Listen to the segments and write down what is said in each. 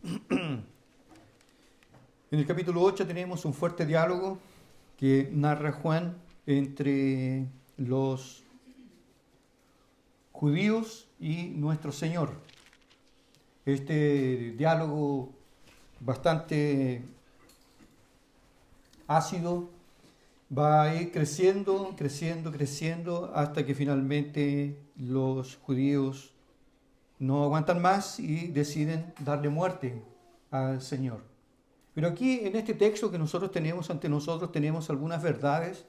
En el capítulo 8 tenemos un fuerte diálogo que narra Juan entre los judíos y nuestro Señor. Este diálogo bastante ácido va a ir creciendo hasta que finalmente los judíos no aguantan más y deciden darle muerte al Señor. Pero aquí en este texto que nosotros tenemos ante nosotros tenemos algunas verdades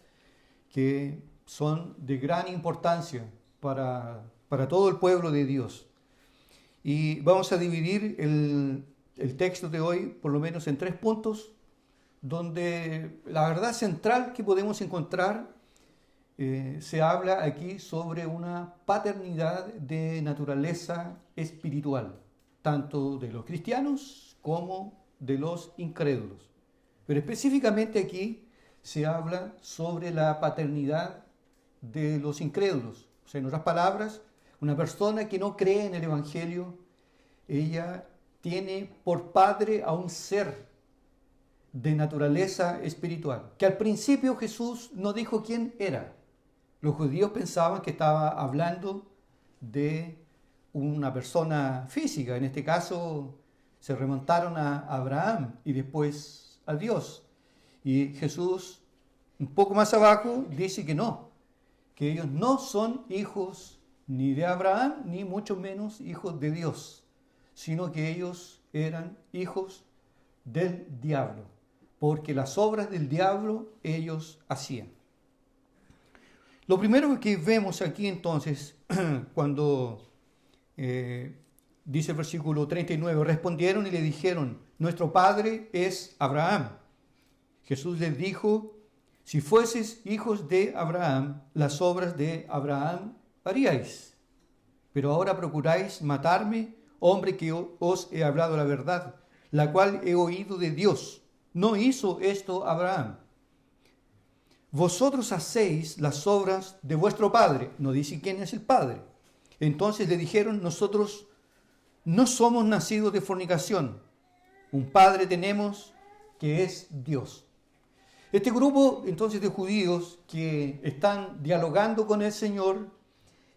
que son de gran importancia para todo el pueblo de Dios. Y vamos a dividir el texto de hoy por lo menos en 3 puntos, donde la verdad central que podemos encontrar se habla aquí sobre una paternidad de naturaleza espiritual, tanto de los cristianos como de los incrédulos. Pero específicamente aquí se habla sobre la paternidad de los incrédulos. O sea, en otras palabras, una persona que no cree en el Evangelio, ella tiene por padre a un ser de naturaleza espiritual, que al principio Jesús no dijo quién era. Los judíos pensaban que estaba hablando de una persona física, en este caso se remontaron a Abraham y después a Dios. Y Jesús, un poco más abajo, dice que no, que ellos no son hijos ni de Abraham, ni mucho menos hijos de Dios, sino que ellos eran hijos del diablo, porque las obras del diablo ellos hacían. Lo primero que vemos aquí entonces, cuando dice el versículo 39, respondieron y le dijeron, nuestro padre es Abraham. Jesús les dijo, si fueseis hijos de Abraham, las obras de Abraham haríais. Pero ahora procuráis matarme, hombre que os he hablado la verdad, la cual he oído de Dios. No hizo esto Abraham. Vosotros hacéis las obras de vuestro padre. No dice quién es el padre. Entonces le dijeron, nosotros no somos nacidos de fornicación. Un padre tenemos que es Dios. Este grupo entonces de judíos que están dialogando con el Señor,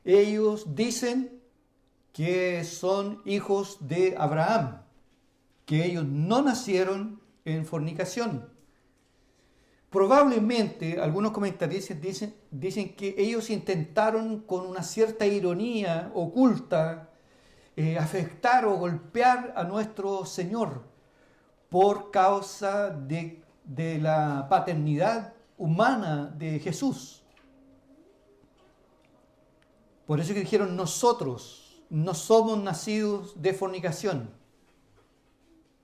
ellos dicen que son hijos de Abraham, que ellos no nacieron en fornicación. Probablemente algunos comentaristas dicen que ellos intentaron con una cierta ironía oculta afectar o golpear a nuestro Señor por causa de la paternidad humana de Jesús. Por eso que dijeron, nosotros no somos nacidos de fornicación.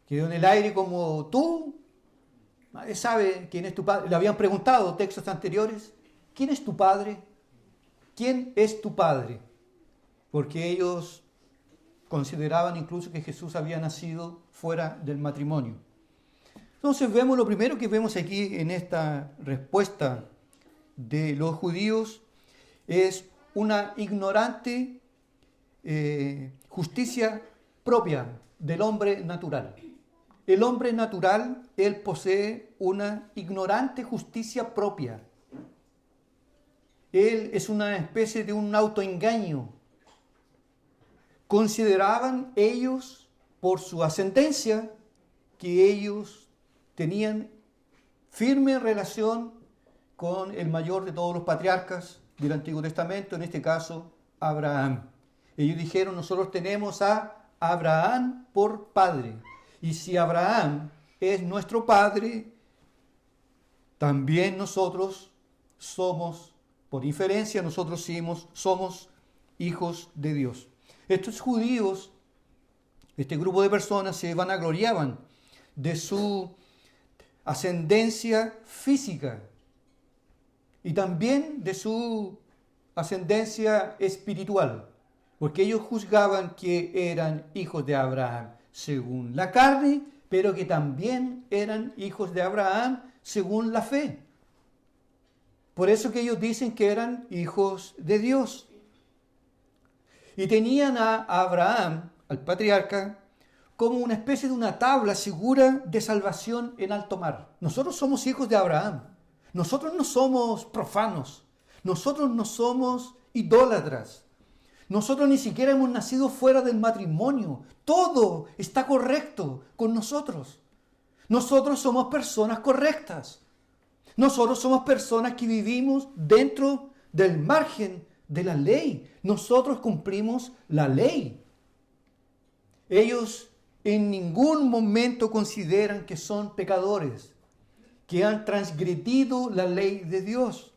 Quedó en el aire como tú. Nadie sabe quién es tu padre. Le habían preguntado textos anteriores, ¿quién es tu padre? ¿Quién es tu padre? Porque ellos consideraban incluso que Jesús había nacido fuera del matrimonio. Entonces vemos lo primero que vemos aquí en esta respuesta de los judíos es una ignorante justicia propia del hombre natural. El hombre natural, él posee una ignorante justicia propia. Él es una especie de un autoengaño. Consideraban ellos, por su ascendencia, que ellos tenían firme relación con el mayor de todos los patriarcas del Antiguo Testamento, en este caso, Abraham. Ellos dijeron, nosotros tenemos a Abraham por padre. Y si Abraham es nuestro padre, también nosotros somos, por inferencia, nosotros somos hijos de Dios. Estos judíos, este grupo de personas se vanagloriaban de su ascendencia física y también de su ascendencia espiritual, porque ellos juzgaban que eran hijos de Abraham según la carne, pero que también eran hijos de Abraham según la fe. Por eso que ellos dicen que eran hijos de Dios. Y tenían a Abraham, al patriarca, como una especie de una tabla segura de salvación en alto mar. Nosotros somos hijos de Abraham. Nosotros no somos profanos. Nosotros no somos idólatras. Nosotros ni siquiera hemos nacido fuera del matrimonio. Todo está correcto con nosotros. Nosotros somos personas correctas. Nosotros somos personas que vivimos dentro del margen de la ley. Nosotros cumplimos la ley. Ellos en ningún momento consideran que son pecadores, que han transgredido la ley de Dios.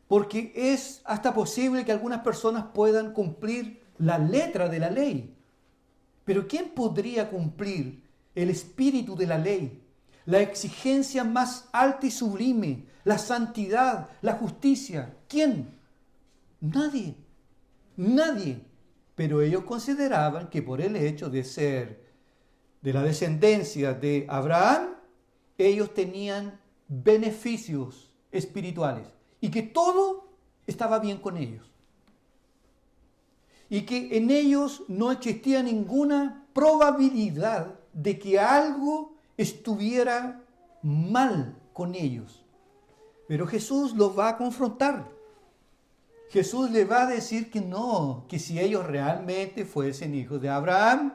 Porque es hasta posible que algunas personas puedan cumplir la letra de la ley. Pero ¿quién podría cumplir el espíritu de la ley? La exigencia más alta y sublime, la santidad, la justicia. ¿Quién? Nadie. Nadie. Pero ellos consideraban que por el hecho de ser de la descendencia de Abraham, ellos tenían beneficios espirituales. Y que todo estaba bien con ellos. Y que en ellos no existía ninguna probabilidad de que algo estuviera mal con ellos. Pero Jesús los va a confrontar. Jesús les va a decir que no, que si ellos realmente fuesen hijos de Abraham,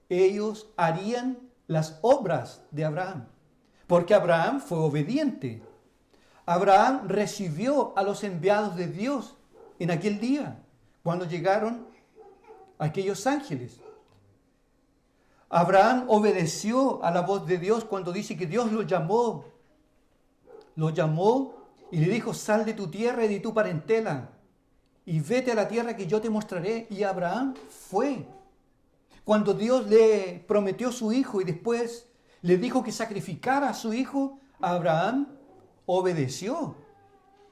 ellos harían las obras de Abraham. Porque Abraham fue obediente. Abraham recibió a los enviados de Dios en aquel día, cuando llegaron aquellos ángeles. Abraham obedeció a la voz de Dios cuando dice que Dios lo llamó y le dijo: sal de tu tierra y de tu parentela y vete a la tierra que yo te mostraré. Y Abraham fue. Cuando Dios le prometió su hijo y después le dijo que sacrificara a su hijo, Abraham obedeció.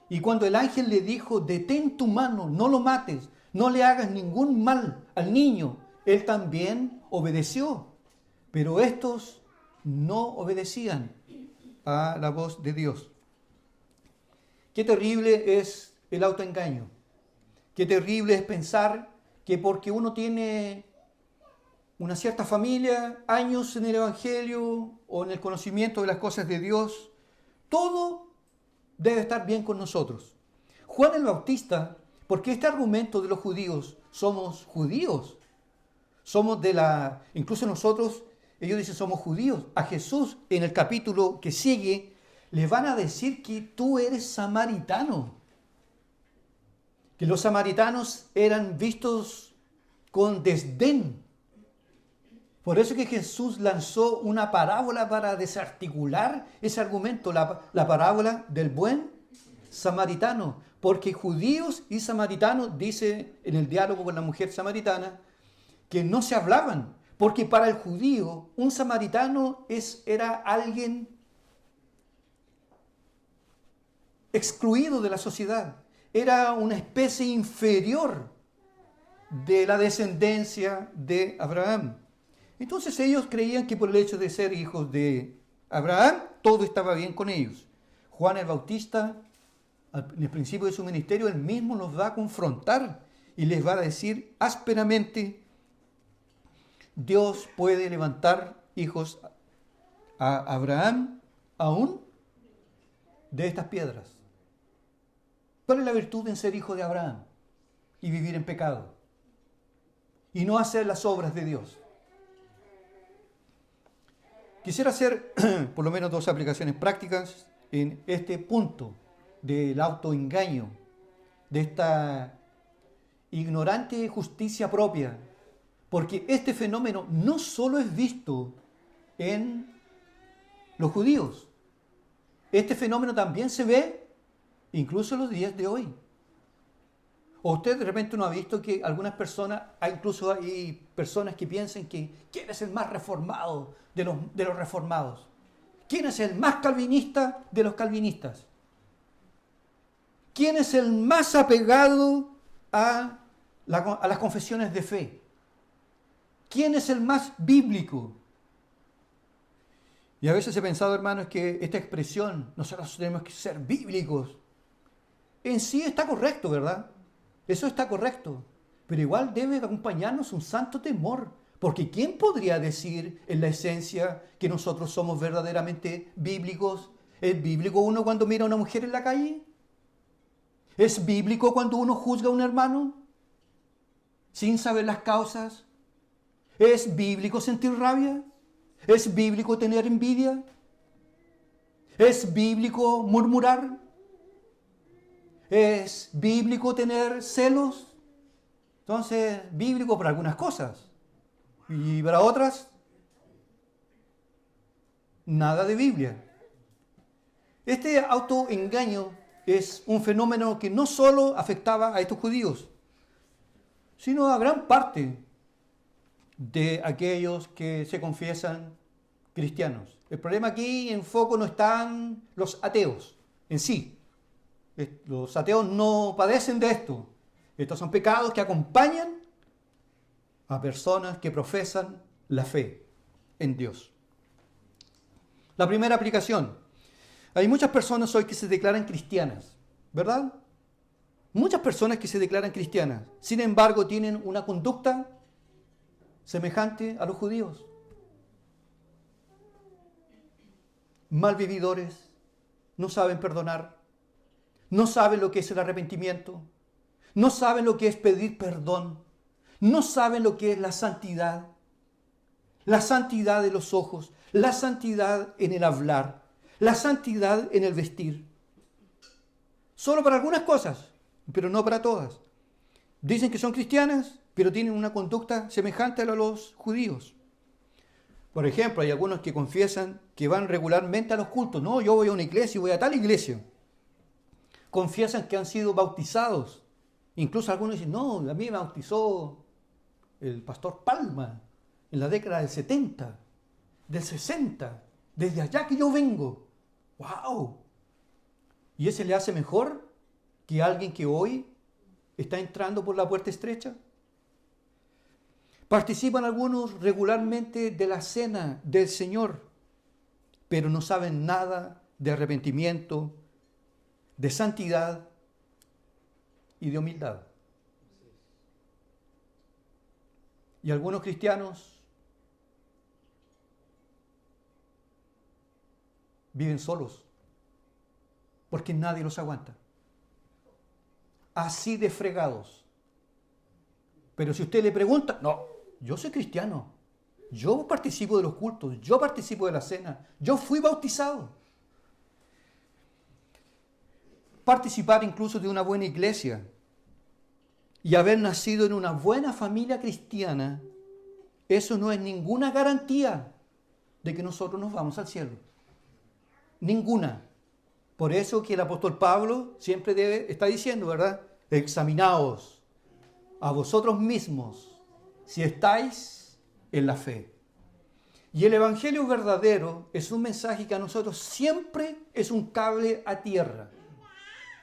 Y cuando el ángel le dijo: detén tu mano, no lo mates, no le hagas ningún mal al niño, él también obedeció. Pero estos no obedecían a la voz de Dios. Qué terrible es el autoengaño. Qué terrible es pensar que porque uno tiene una cierta familia, años en el Evangelio o en el conocimiento de las cosas de Dios, todo debe estar bien con nosotros. Juan el Bautista, porque este argumento de los judíos, somos judíos, somos incluso nosotros, ellos dicen somos judíos. A Jesús en el capítulo que sigue le van a decir que tú eres samaritano, que los samaritanos eran vistos con desdén. Por eso que Jesús lanzó una parábola para desarticular ese argumento, la parábola del buen samaritano. Porque judíos y samaritanos, dice en el diálogo con la mujer samaritana, que no se hablaban. Porque para el judío, un samaritano era alguien excluido de la sociedad. Era una especie inferior de la descendencia de Abraham. Entonces ellos creían que por el hecho de ser hijos de Abraham, todo estaba bien con ellos. Juan el Bautista, en el principio de su ministerio, él mismo los va a confrontar y les va a decir ásperamente: Dios puede levantar hijos a Abraham aún de estas piedras. ¿Cuál es la virtud en ser hijo de Abraham y vivir en pecado y no hacer las obras de Dios? Quisiera hacer por lo menos 2 aplicaciones prácticas en este punto del autoengaño, de esta ignorante justicia propia, porque este fenómeno no solo es visto en los judíos, este fenómeno también se ve incluso en los días de hoy. O usted de repente no ha visto que algunas personas, incluso hay personas que piensan que ¿quién es el más reformado de los reformados? ¿Quién es el más calvinista de los calvinistas? ¿Quién es el más apegado a las confesiones de fe? ¿Quién es el más bíblico? Y a veces he pensado, hermanos, que esta expresión, nosotros tenemos que ser bíblicos, en sí está correcto, ¿verdad? Eso está correcto, pero igual debe acompañarnos un santo temor Porque ¿quién podría decir en la esencia que nosotros somos verdaderamente bíblicos? ¿Es bíblico uno cuando mira a una mujer en la calle? ¿Es bíblico cuando uno juzga a un hermano sin saber las causas? ¿Es bíblico sentir rabia? ¿Es bíblico tener envidia? ¿Es bíblico murmurar? ¿Es bíblico tener celos? Entonces, bíblico para algunas cosas. Y para otras, nada de Biblia. Este autoengaño es un fenómeno que no solo afectaba a estos judíos, sino a gran parte de aquellos que se confiesan cristianos. El problema aquí en foco no están los ateos en sí. Los ateos no padecen de esto. Estos son pecados que acompañan a personas que profesan la fe en Dios. La primera aplicación. Hay muchas personas hoy que se declaran cristianas, ¿verdad? Muchas personas que se declaran cristianas. Sin embargo, tienen una conducta semejante a los judíos. Malvividores, no saben perdonar, no saben lo que es el arrepentimiento, no saben lo que es pedir perdón, no saben lo que es la santidad de los ojos, la santidad en el hablar, la santidad en el vestir. Solo para algunas cosas, pero no para todas. Dicen que son cristianas, pero tienen una conducta semejante a la de los judíos. Por ejemplo, hay algunos que confiesan que van regularmente a los cultos. No, yo voy a una iglesia y voy a tal iglesia. Confiesan que han sido bautizados. Incluso algunos dicen, no, a mí me bautizó el pastor Palma en la década del 70, del 60, desde allá que yo vengo. ¡Wow! ¿Y ese le hace mejor que alguien que hoy está entrando por la puerta estrecha? Participan algunos regularmente de la cena del Señor, pero no saben nada de arrepentimiento, de santidad y de humildad. Y algunos cristianos viven solos porque nadie los aguanta. Así de fregados. Pero si usted le pregunta, no, yo soy cristiano, yo participo de los cultos, yo participo de la cena, yo fui bautizado. Participar incluso de una buena iglesia y haber nacido en una buena familia cristiana, eso no es ninguna garantía de que nosotros nos vamos al cielo. Ninguna. Por eso que el apóstol Pablo siempre está diciendo, ¿verdad? Examinaos a vosotros mismos si estáis en la fe. Y el evangelio verdadero es un mensaje que a nosotros siempre es un cable a tierra.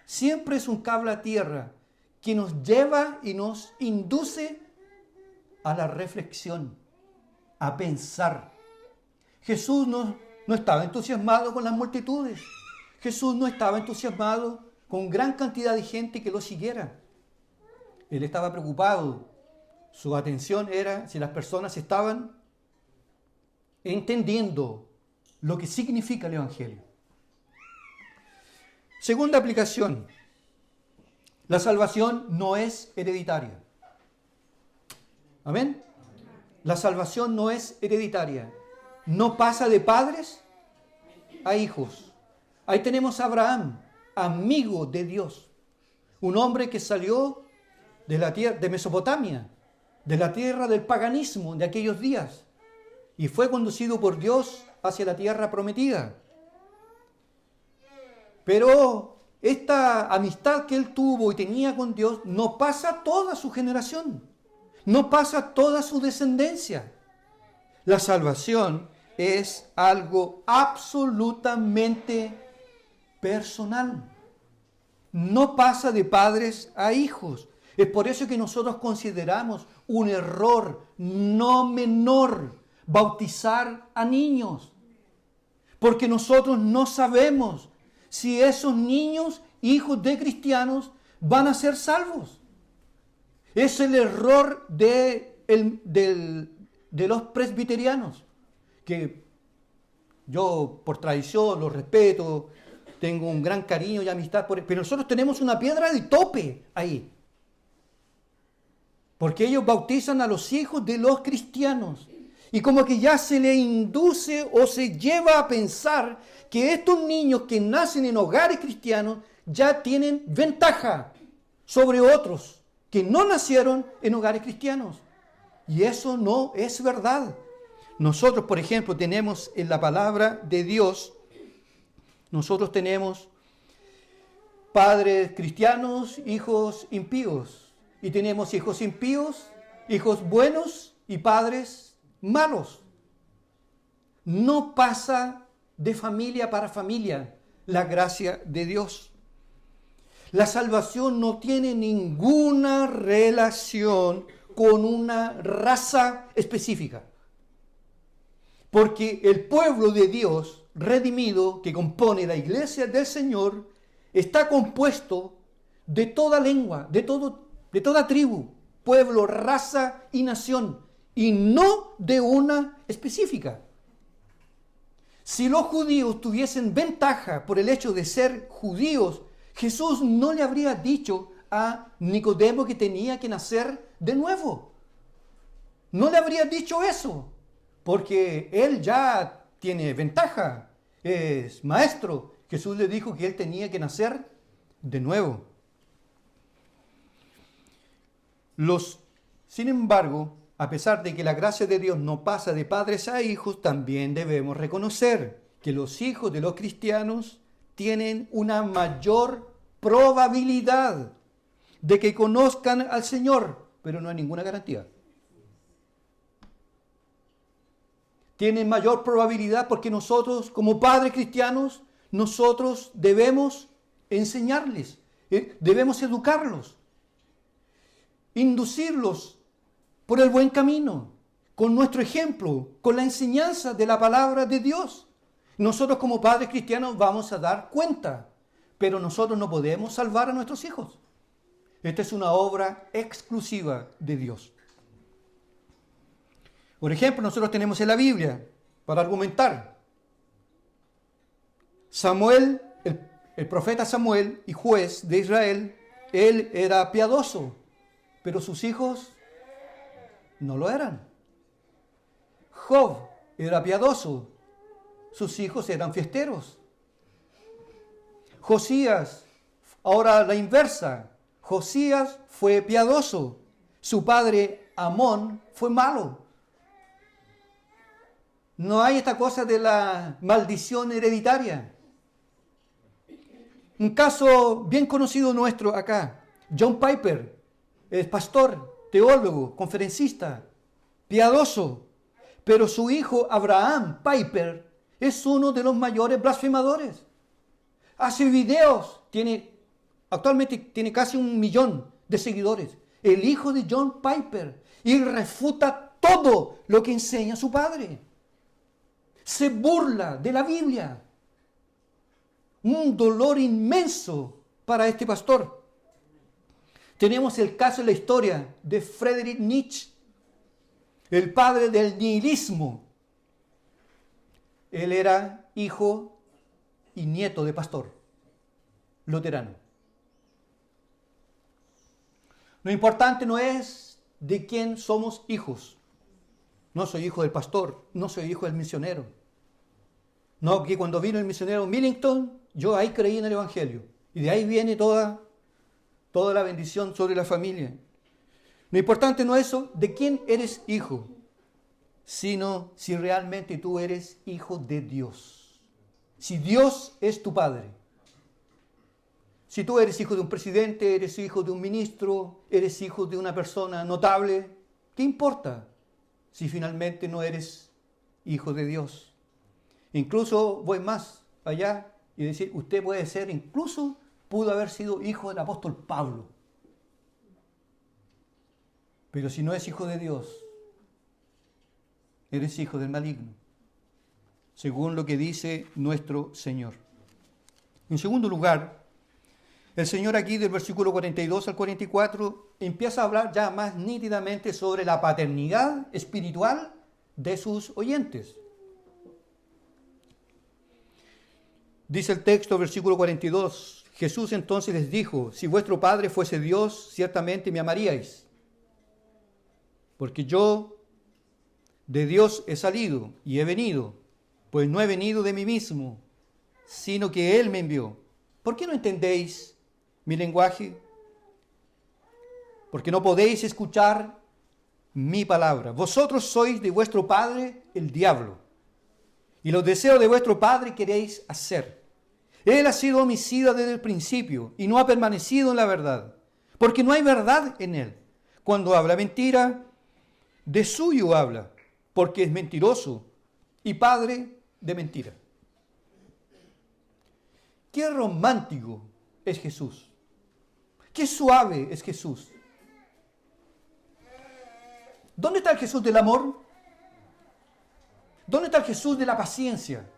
Siempre es un cable a tierra que nos lleva y nos induce a la reflexión, a pensar. Jesús no estaba entusiasmado con las multitudes. Jesús no estaba entusiasmado con gran cantidad de gente que lo siguiera. Él estaba preocupado. Su atención era si las personas estaban entendiendo lo que significa el evangelio. Segunda aplicación. La salvación no es hereditaria. ¿Amén? La salvación no es hereditaria. No pasa de padres a hijos. Ahí tenemos a Abraham, amigo de Dios. Un hombre que salió de la tierra de Mesopotamia, de la tierra del paganismo de aquellos días, y fue conducido por Dios hacia la tierra prometida. Pero esta amistad que él tuvo y tenía con Dios no pasa toda su generación, no pasa toda su descendencia. La salvación es algo absolutamente personal. No pasa de padres a hijos. Es por eso que nosotros consideramos un error no menor bautizar a niños. Porque nosotros no sabemos si esos niños, hijos de cristianos, van a ser salvos. Es el error del de los presbiterianos, que yo por tradición los respeto, tengo un gran cariño y amistad por él, pero nosotros tenemos una piedra de tope ahí. Porque ellos bautizan a los hijos de los cristianos. Y como que ya se le induce o se lleva a pensar que estos niños que nacen en hogares cristianos ya tienen ventaja sobre otros que no nacieron en hogares cristianos. Y eso no es verdad. Nosotros, por ejemplo, tenemos en la palabra de Dios, nosotros tenemos padres cristianos, hijos impíos. Y tenemos hijos impíos, hijos buenos y padres malos. No pasa de familia para familia la gracia de Dios. La salvación no tiene ninguna relación con una raza específica. Porque el pueblo de Dios redimido que compone la iglesia del Señor está compuesto de toda lengua, de toda tribu, pueblo, raza y nación, y no de una específica. Si los judíos tuviesen ventaja por el hecho de ser judíos, Jesús no le habría dicho a Nicodemo que tenía que nacer de nuevo. No le habría dicho eso, porque él ya tiene ventaja, es maestro. Jesús le dijo que él tenía que nacer de nuevo. Sin embargo, a pesar de que la gracia de Dios no pasa de padres a hijos, también debemos reconocer que los hijos de los cristianos tienen una mayor probabilidad de que conozcan al Señor, pero no hay ninguna garantía. Tienen mayor probabilidad porque nosotros, como padres cristianos, nosotros debemos enseñarles, debemos educarlos, inducirlos por el buen camino, con nuestro ejemplo, con la enseñanza de la palabra de Dios. Nosotros como padres cristianos vamos a dar cuenta, pero nosotros no podemos salvar a nuestros hijos. Esta es una obra exclusiva de Dios. Por ejemplo, nosotros tenemos en la Biblia, para argumentar, Samuel, el profeta Samuel y juez de Israel, él era piadoso, pero sus hijos no lo eran. Job era piadoso, sus hijos eran fiesteros. Josías, ahora la inversa, Josías fue piadoso, su padre Amón fue malo. No hay esta cosa de la maldición hereditaria. Un caso bien conocido nuestro acá, John Piper, es pastor, teólogo, conferencista, piadoso, pero su hijo Abraham Piper es uno de los mayores blasfemadores. Hace videos, actualmente tiene casi 1 millón de seguidores, el hijo de John Piper, y refuta todo lo que enseña su padre. Se burla de la Biblia. Un dolor inmenso para este pastor. Tenemos el caso en la historia de Friedrich Nietzsche, el padre del nihilismo. Él era hijo y nieto de pastor luterano. Lo importante no es de quién somos hijos. No soy hijo del pastor, no soy hijo del misionero. No, que cuando vino el misionero Millington, yo ahí creí en el Evangelio. Y de ahí viene toda la bendición sobre la familia. Lo importante no es eso, de quién eres hijo, sino si realmente tú eres hijo de Dios. Si Dios es tu padre. Si tú eres hijo de un presidente, eres hijo de un ministro, eres hijo de una persona notable, ¿qué importa si finalmente no eres hijo de Dios? Incluso voy más allá y decir, usted puede ser, incluso pudo haber sido hijo del apóstol Pablo. Pero si no es hijo de Dios, eres hijo del maligno, según lo que dice nuestro Señor. En segundo lugar, el Señor aquí del versículo 42 al 44 empieza a hablar ya más nítidamente sobre la paternidad espiritual de sus oyentes. Dice el texto, versículo 42, Jesús entonces les dijo, si vuestro Padre fuese Dios, ciertamente me amaríais, porque yo de Dios he salido y he venido, pues no he venido de mí mismo, sino que Él me envió. ¿Por qué no entendéis mi lenguaje? Porque no podéis escuchar mi palabra. Vosotros sois de vuestro padre el diablo, y los deseos de vuestro padre queréis hacer. Él ha sido homicida desde el principio y no ha permanecido en la verdad, porque no hay verdad en él. Cuando habla mentira, de suyo habla, porque es mentiroso y padre de mentira. Qué romántico es Jesús. Qué suave es Jesús. ¿Dónde está el Jesús del amor? ¿Dónde está el Jesús de la paciencia?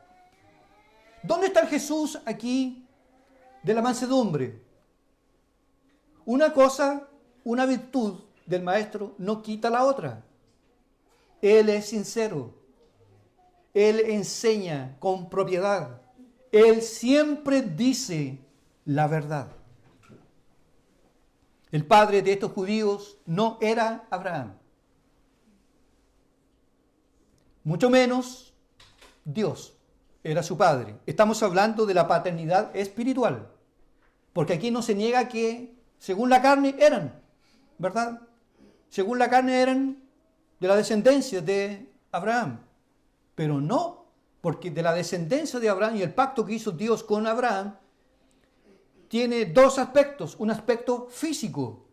¿Dónde está el Jesús aquí de la mansedumbre? Una cosa, una virtud del Maestro no quita la otra. Él es sincero. Él enseña con propiedad. Él siempre dice la verdad. El padre de estos judíos no era Abraham. Mucho menos Dios era su padre. Estamos hablando de la paternidad espiritual. Porque aquí no se niega que, según la carne, eran, ¿verdad? Según la carne eran de la descendencia de Abraham. Pero no, porque de la descendencia de Abraham y el pacto que hizo Dios con Abraham, tiene dos aspectos. Un aspecto físico.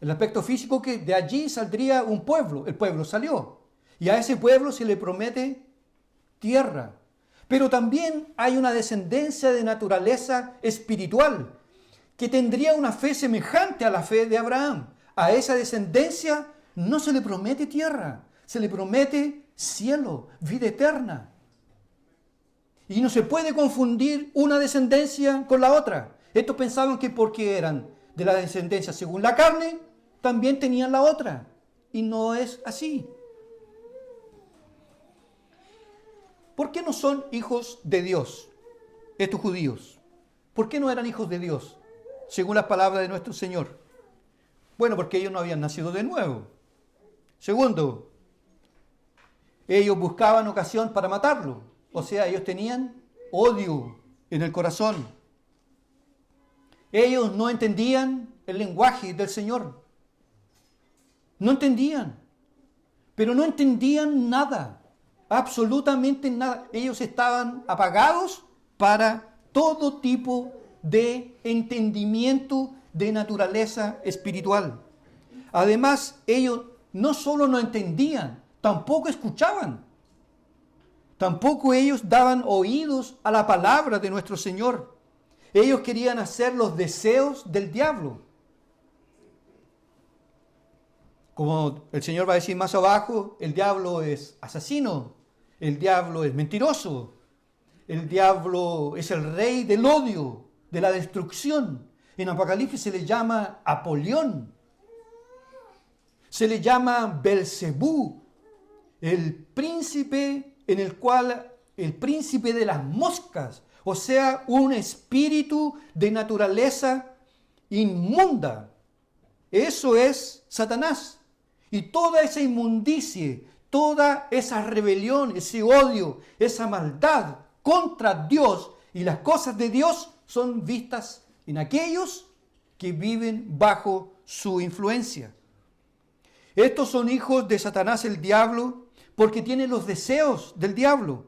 El aspecto físico que de allí saldría un pueblo. El pueblo salió. Y a ese pueblo se le promete tierra. Pero también hay una descendencia de naturaleza espiritual que tendría una fe semejante a la fe de Abraham. A esa descendencia no se le promete tierra, se le promete cielo, vida eterna. Y no se puede confundir una descendencia con la otra. Estos pensaban que porque eran de la descendencia según la carne, también tenían la otra. Y no es así. ¿Por qué no son hijos de Dios estos judíos? ¿Por qué no eran hijos de Dios, según las palabras de nuestro Señor? Bueno, porque ellos no habían nacido de nuevo. Segundo, ellos buscaban ocasión para matarlo. O sea, ellos tenían odio en el corazón. Ellos no entendían el lenguaje del Señor. No entendían. Pero no entendían nada. Absolutamente nada. Ellos estaban apagados para todo tipo de entendimiento de naturaleza espiritual. Además, ellos no solo no entendían, tampoco escuchaban. Tampoco ellos daban oídos a la palabra de nuestro Señor. Ellos querían hacer los deseos del diablo. Como el Señor va a decir más abajo, el diablo es asesino. El diablo es mentiroso. El diablo es el rey del odio, de la destrucción. En Apocalipsis se le llama Apolión. Se le llama Belcebú, el príncipe el príncipe de las moscas. O sea, un espíritu de naturaleza inmunda. Eso es Satanás. Y toda esa inmundicie, toda esa rebelión, ese odio, esa maldad contra Dios y las cosas de Dios son vistas en aquellos que viven bajo su influencia. Estos son hijos de Satanás el diablo porque tienen los deseos del diablo.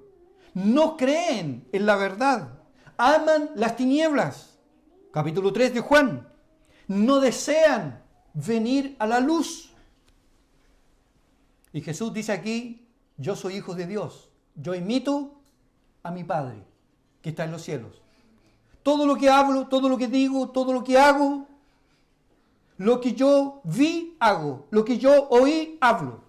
No creen en la verdad. Aman las tinieblas. Capítulo 3 de Juan. No desean venir a la luz. Y Jesús dice aquí, yo soy hijo de Dios. Yo imito a mi Padre que está en los cielos. Todo lo que hablo, todo lo que digo, todo lo que hago, lo que yo vi, hago. Lo que yo oí, hablo.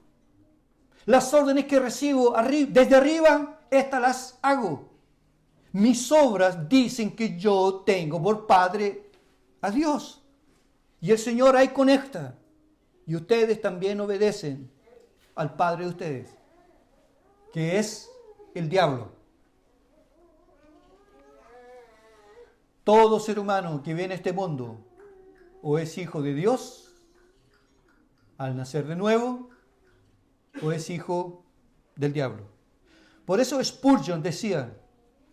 Las órdenes que recibo desde arriba, estas las hago. Mis obras dicen que yo tengo por Padre a Dios. Y el Señor ahí conecta. Y ustedes también obedecen al Padre de ustedes. que es el diablo. Todo ser humano que viene a este mundo o es hijo de Dios al nacer de nuevo o es hijo del diablo. Por eso Spurgeon decía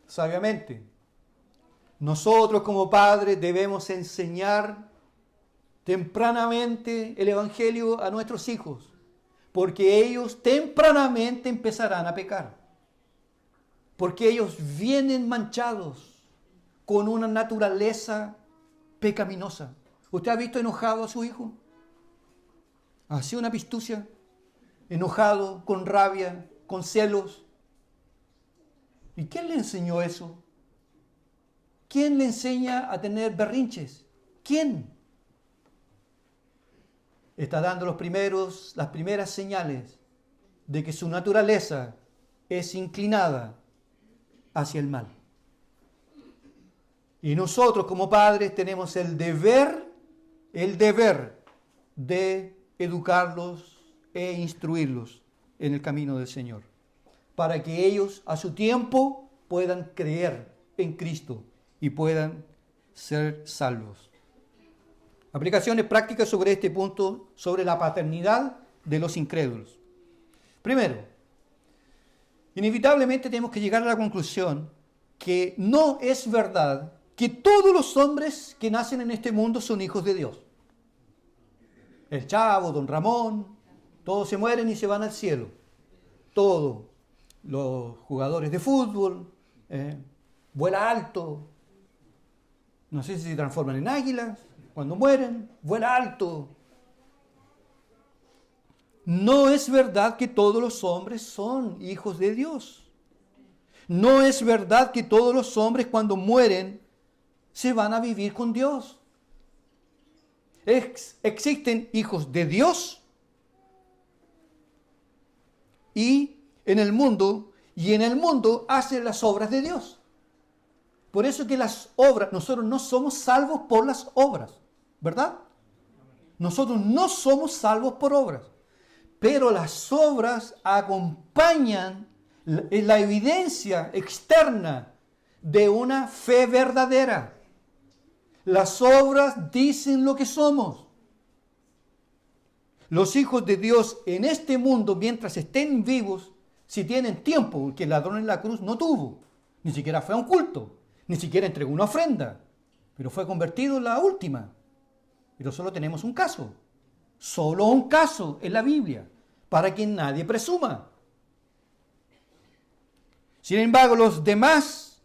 sabiamente, nosotros como padres debemos enseñar tempranamente el Evangelio a nuestros hijos, porque ellos tempranamente empezarán a pecar, porque ellos vienen manchados con una naturaleza pecaminosa. ¿Usted ha visto enojado a su hijo? ¿Así una pistucia? Enojado, con rabia, con celos. ¿Y quién le enseñó eso? ¿Quién le enseña a tener berrinches? ¿Quién? Está dando las primeras señales de que su naturaleza es inclinada hacia el mal. Y nosotros como padres tenemos el deber de educarlos e instruirlos en el camino del Señor, para que ellos a su tiempo puedan creer en Cristo y puedan ser salvos. Aplicaciones prácticas sobre este punto, sobre la paternidad de los incrédulos. Primero, inevitablemente tenemos que llegar a la conclusión que no es verdad que todos los hombres que nacen en este mundo son hijos de Dios. El Chavo, Don Ramón, todos se mueren y se van al cielo. Todos los jugadores de fútbol, vuela alto, no sé si se transforman en águilas, cuando mueren, vuela alto. No es verdad que todos los hombres son hijos de Dios. No es verdad que todos los hombres cuando mueren se van a vivir con Dios. Existen hijos de Dios y en el mundo hacen las obras de Dios. Por eso que las obras, nosotros no somos salvos por las obras, ¿verdad? Nosotros no somos salvos por obras, pero las obras acompañan la evidencia externa de una fe verdadera. Las obras dicen lo que somos. Los hijos de Dios en este mundo, mientras estén vivos, si tienen tiempo, porque el ladrón en la cruz no tuvo, ni siquiera fue a un culto, ni siquiera entregó una ofrenda, pero fue convertido en la última. Pero solo tenemos un caso, solo un caso en la Biblia, para que nadie presuma. Sin embargo, los demás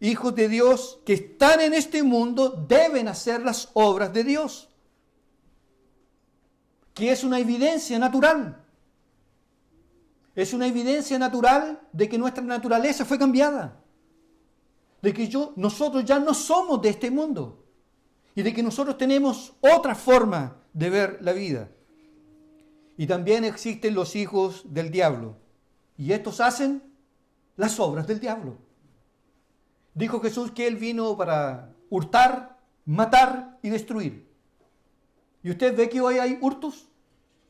hijos de Dios que están en este mundo deben hacer las obras de Dios, que es una evidencia natural. Es una evidencia natural de que nuestra naturaleza fue cambiada, de que nosotros ya no somos de este mundo y de que nosotros tenemos otra forma de ver la vida. Y también existen los hijos del diablo, y estos hacen las obras del diablo. Dijo Jesús que Él vino para hurtar, matar y destruir. ¿Y usted ve que hoy hay hurtos,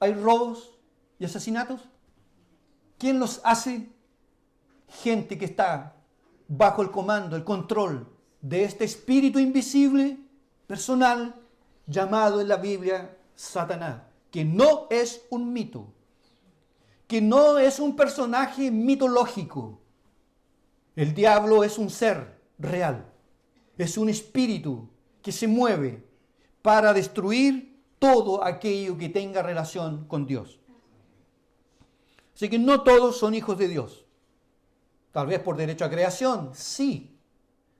hay robos y asesinatos? ¿Quién los hace? Gente que está bajo el comando, el control de este espíritu invisible, personal, llamado en la Biblia Satanás, que no es un mito, que no es un personaje mitológico. El diablo es un ser real, es un espíritu que se mueve para destruir todo aquello que tenga relación con Dios. Así que no todos son hijos de Dios. Tal vez por derecho a creación, sí,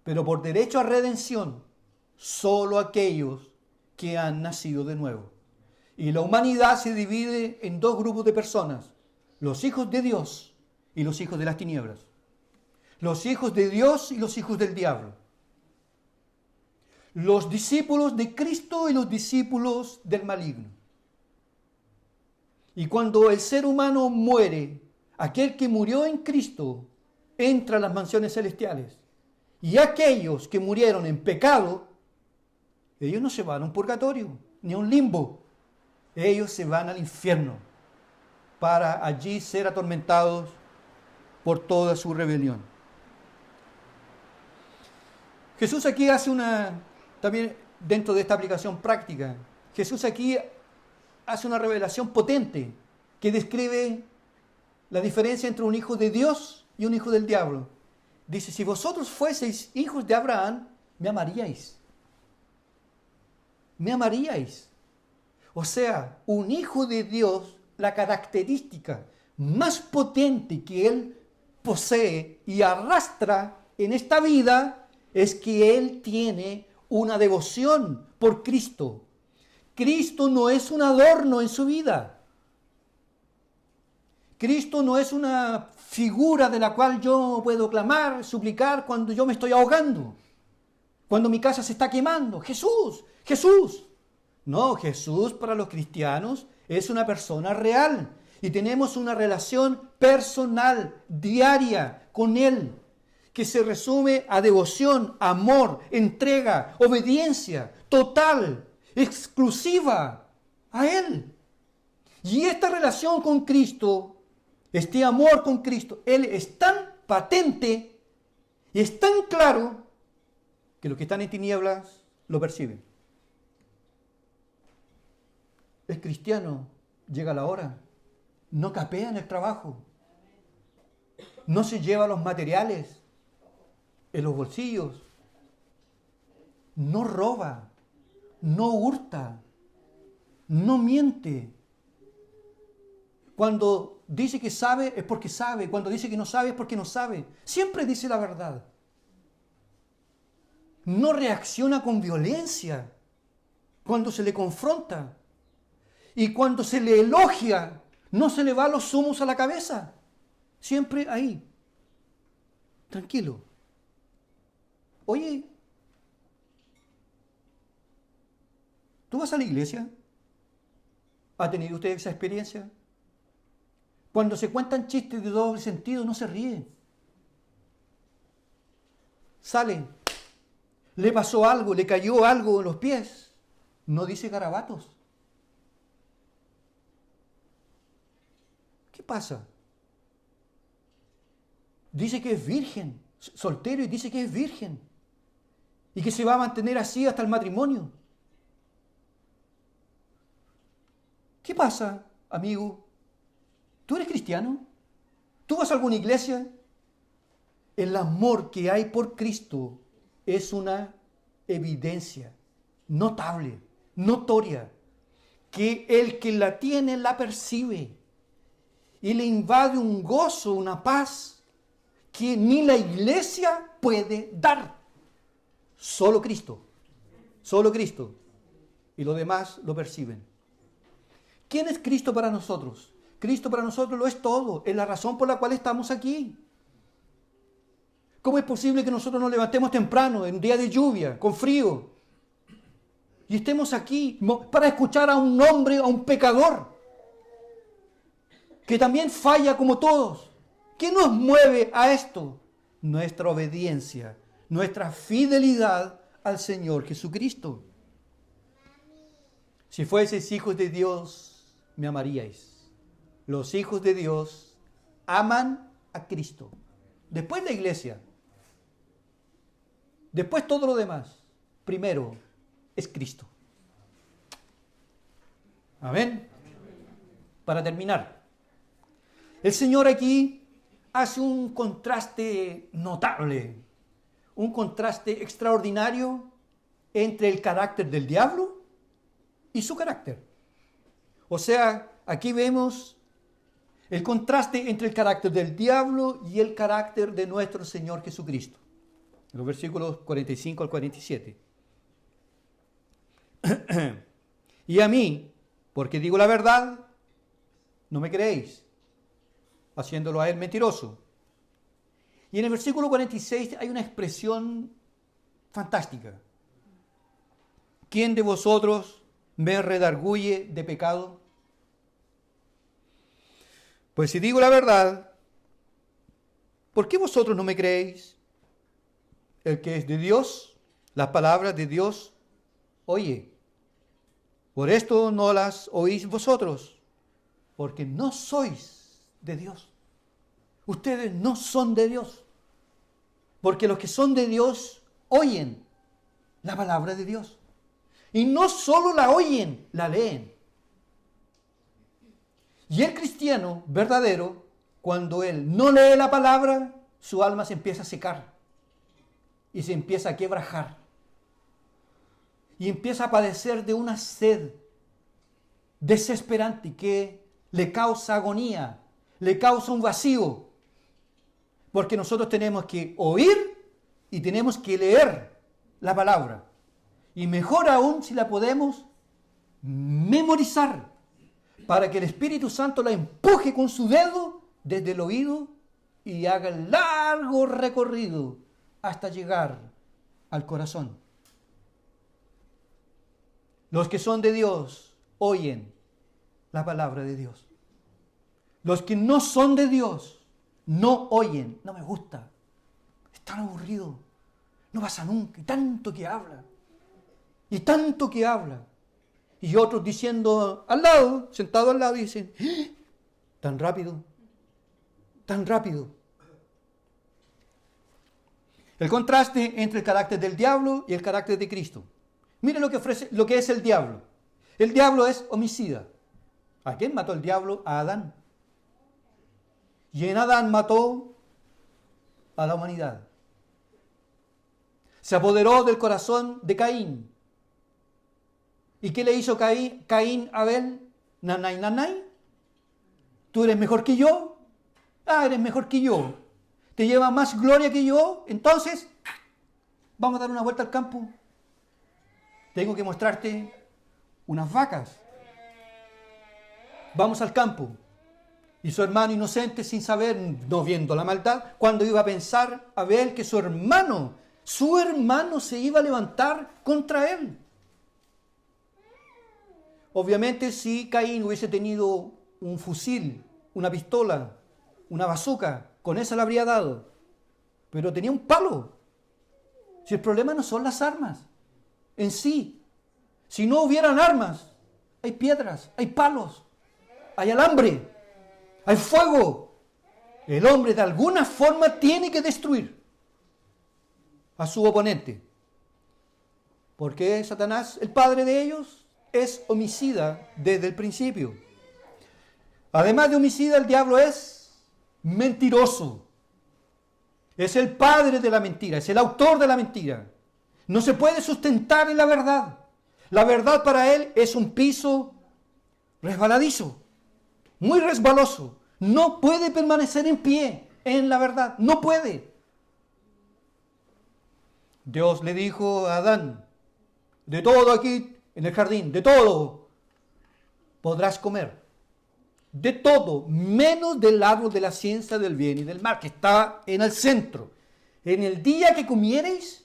pero por derecho a redención, solo aquellos que han nacido de nuevo. Y la humanidad se divide en dos grupos de personas, los hijos de Dios y los hijos de las tinieblas. Los hijos de Dios y los hijos del diablo. Los discípulos de Cristo y los discípulos del maligno. Y cuando el ser humano muere, aquel que murió en Cristo entra a las mansiones celestiales. Y aquellos que murieron en pecado, ellos no se van a un purgatorio, ni a un limbo. Ellos se van al infierno para allí ser atormentados por toda su rebelión. Jesús aquí hace también dentro de esta aplicación práctica, Jesús aquí hace una revelación potente que describe la diferencia entre un hijo de Dios y un hijo del diablo. Dice, si vosotros fueseis hijos de Abraham, me amaríais. Me amaríais. O sea, un hijo de Dios, la característica más potente que él posee y arrastra en esta vida es que él tiene una devoción por Cristo. Cristo no es un adorno en su vida. Cristo no es una figura de la cual yo puedo clamar, suplicar cuando yo me estoy ahogando, cuando mi casa se está quemando. Jesús, Jesús. No, Jesús para los cristianos es una persona real y tenemos una relación personal, diaria con Él, que se resume a devoción, amor, entrega, obediencia total, exclusiva a Él. Y esta relación con Cristo, este amor con Cristo, Él es tan patente y es tan claro que los que están en tinieblas lo perciben. Es cristiano, llega la hora, no capea en el trabajo, no se lleva los materiales en los bolsillos, no roba, no hurta, no miente. Cuando dice que sabe es porque sabe, cuando dice que no sabe es porque no sabe. Siempre dice la verdad. No reacciona con violencia cuando se le confronta. Y cuando se le elogia, no se le va los humos a la cabeza. Siempre ahí. Tranquilo. Oye, ¿tú vas a la iglesia? ¿Ha tenido usted esa experiencia? Cuando se cuentan chistes de doble sentido, no se ríe. Sale. Le pasó algo, le cayó algo en los pies. No dice garabatos. ¿Qué pasa? Dice que es virgen, soltero, y dice que es virgen. Y que se va a mantener así hasta el matrimonio. ¿Qué pasa, amigo? ¿Tú eres cristiano? ¿Tú vas a alguna iglesia? El amor que hay por Cristo es una evidencia notable, notoria, que el que la tiene la percibe y le invade un gozo, una paz que ni la iglesia puede dar. Solo Cristo, solo Cristo. Y los demás lo perciben. ¿Quién es Cristo para nosotros? Cristo para nosotros lo es todo, es la razón por la cual estamos aquí. ¿Cómo es posible que nosotros nos levantemos temprano, en un día de lluvia, con frío, y estemos aquí para escuchar a un hombre, a un pecador, que también falla como todos? ¿Qué nos mueve a esto? Nuestra obediencia, nuestra fidelidad al Señor Jesucristo. Si fueseis hijos de Dios, me amaríais. Los hijos de Dios aman a Cristo. Después la iglesia. Después todo lo demás. Primero es Cristo. Amén. Para terminar, el Señor aquí hace un contraste notable, un contraste extraordinario entre el carácter del diablo y su carácter. O sea, aquí vemos el contraste entre el carácter del diablo y el carácter de nuestro Señor Jesucristo. En los versículos 45 al 47. Y a mí, porque digo la verdad, no me creéis, haciéndolo a él mentiroso. Y en el versículo 46 hay una expresión fantástica. ¿Quién de vosotros me redarguye de pecado? Pues si digo la verdad, ¿por qué vosotros no me creéis? El que es de Dios, las palabras de Dios, oye. Por esto no las oís vosotros, porque no sois de Dios. Ustedes no son de Dios. Porque los que son de Dios oyen la palabra de Dios. Y no solo la oyen, la leen. Y el cristiano verdadero, cuando él no lee la palabra, su alma se empieza a secar y se empieza a quebrajar. Y empieza a padecer de una sed desesperante que le causa agonía, le causa un vacío. Porque nosotros tenemos que oír y tenemos que leer la palabra. Y mejor aún si la podemos memorizar, para que el Espíritu Santo la empuje con su dedo desde el oído y haga el largo recorrido hasta llegar al corazón. Los que son de Dios oyen la palabra de Dios. Los que no son de Dios no oyen. No me gusta. Es tan aburrido. No pasa nunca. Y tanto que habla. Y tanto que habla. Y otros diciendo al lado, sentados al lado, y dicen, ¡ah! Tan rápido, tan rápido. El contraste entre el carácter del diablo y el carácter de Cristo. Mire lo que es el diablo. El diablo es homicida. ¿A quién mató el diablo? A Adán. Y en Adán mató a la humanidad. Se apoderó del corazón de Caín. ¿Y qué le hizo Caín a Abel? Nanay, nanay. ¿Tú eres mejor que yo? Ah, eres mejor que yo. ¿Te lleva más gloria que yo? Entonces, vamos a dar una vuelta al campo. Tengo que mostrarte unas vacas. Vamos al campo. Y su hermano inocente, sin saber, no viendo la maldad, cuando iba a pensar Abel que su hermano se iba a levantar contra él. Obviamente, si Caín hubiese tenido un fusil, una pistola, una bazooka, con esa le habría dado. Pero tenía un palo. Si el problema no son las armas en sí. Si no hubieran armas, hay piedras, hay palos, hay alambre, hay fuego. El hombre de alguna forma tiene que destruir a su oponente. Porque Satanás, el padre de ellos, es homicida desde el principio. Además de homicida, el diablo es mentiroso. Es el padre de la mentira, es el autor de la mentira. No se puede sustentar en la verdad. La verdad para él es un piso resbaladizo, muy resbaloso. No puede permanecer en pie en la verdad, no puede. Dios le dijo a Adán, de todo aquí en el jardín, de todo podrás comer. De todo, menos del árbol de la ciencia del bien y del mal, que está en el centro. En el día que comiereis,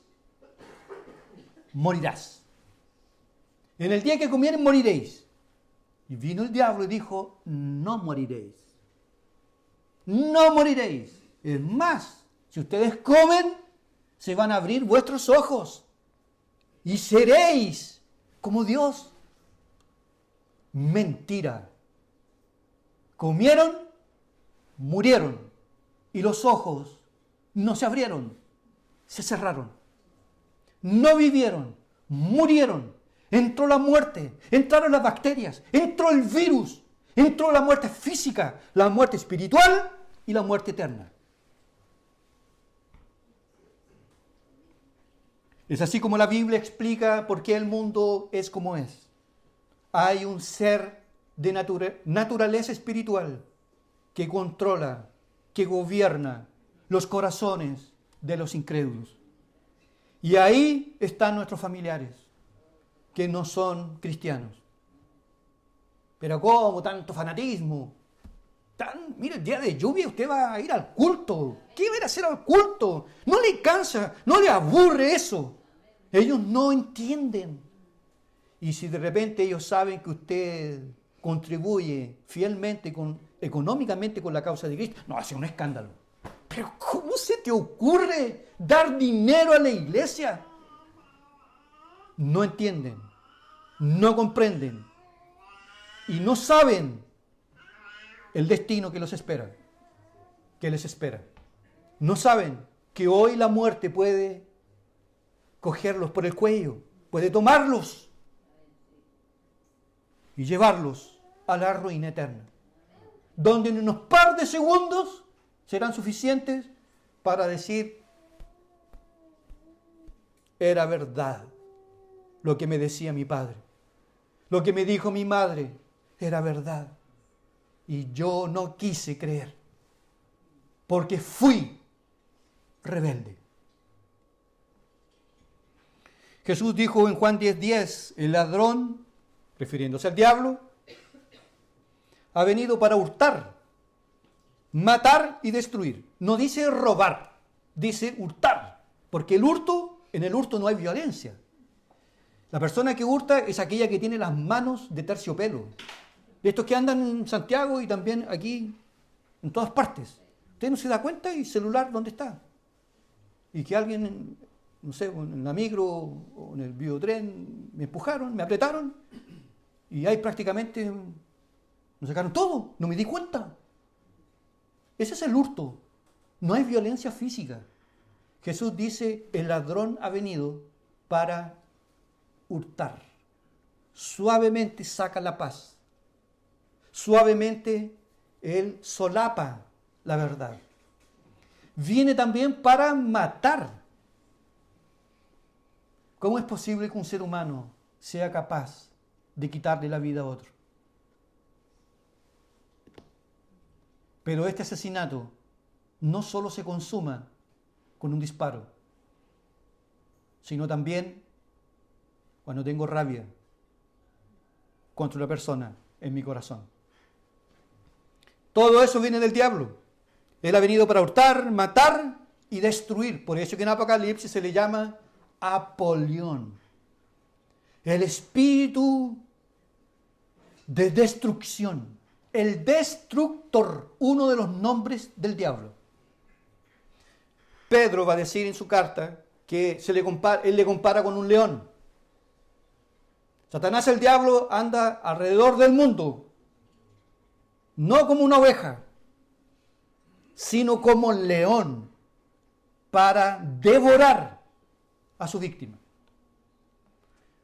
morirás. En el día que comiereis, moriréis. Y vino el diablo y dijo, no moriréis. No moriréis. Es más, si ustedes comen, se van a abrir vuestros ojos. Y seréis como Dios. Mentira. Comieron, murieron. Y los ojos no se abrieron, se cerraron. No vivieron, murieron. Entró la muerte, entraron las bacterias, entró el virus, entró la muerte física, la muerte espiritual y la muerte eterna. Es así como la Biblia explica por qué el mundo es como es. Hay un ser de naturaleza espiritual que controla, que gobierna los corazones de los incrédulos. Y ahí están nuestros familiares, que no son cristianos. Pero ¿cómo tanto fanatismo? Mire, el día de lluvia usted va a ir al culto. ¿Qué va a ir a hacer al culto? No le cansa, no le aburre eso. Ellos no entienden. Y si de repente ellos saben que usted contribuye fielmente, económicamente con la causa de Cristo, no, hace un escándalo. Pero ¿cómo se te ocurre dar dinero a la iglesia? No entienden, no comprenden y no saben el destino que los espera. que les espera. No saben que hoy la muerte puede cogerlos por el cuello, puede tomarlos y llevarlos a la ruina eterna, donde en unos par de segundos serán suficientes para decir: era verdad lo que me decía mi padre, lo que me dijo mi madre, era verdad. Y yo no quise creer, porque fui rebelde. Jesús dijo en Juan 10:10, el ladrón, refiriéndose al diablo, ha venido para hurtar, matar y destruir. No dice robar, dice hurtar, porque en el hurto no hay violencia. La persona que hurta es aquella que tiene las manos de terciopelo. De estos que andan en Santiago y también aquí, en todas partes. Usted no se da cuenta y el celular, ¿dónde está? Y que alguien, no sé, en la micro o en el biotren me empujaron, me apretaron y ahí prácticamente me sacaron todo, no me di cuenta. Ese es el hurto, no hay violencia física. Jesús dice, el ladrón ha venido para hurtar. Suavemente saca la paz. Suavemente él solapa la verdad. Viene también para matar. ¿Cómo es posible que un ser humano sea capaz de quitarle la vida a otro? Pero este asesinato no solo se consuma con un disparo, sino también cuando tengo rabia contra una persona en mi corazón. Todo eso viene del diablo. Él ha venido para hurtar, matar y destruir. Por eso que en Apocalipsis se le llama Apolión. El espíritu de destrucción. El destructor, uno de los nombres del diablo. Pedro va a decir en su carta que él le compara con un león. Satanás, el diablo, anda alrededor del mundo, no como una oveja, sino como un león, para devorar a su víctima.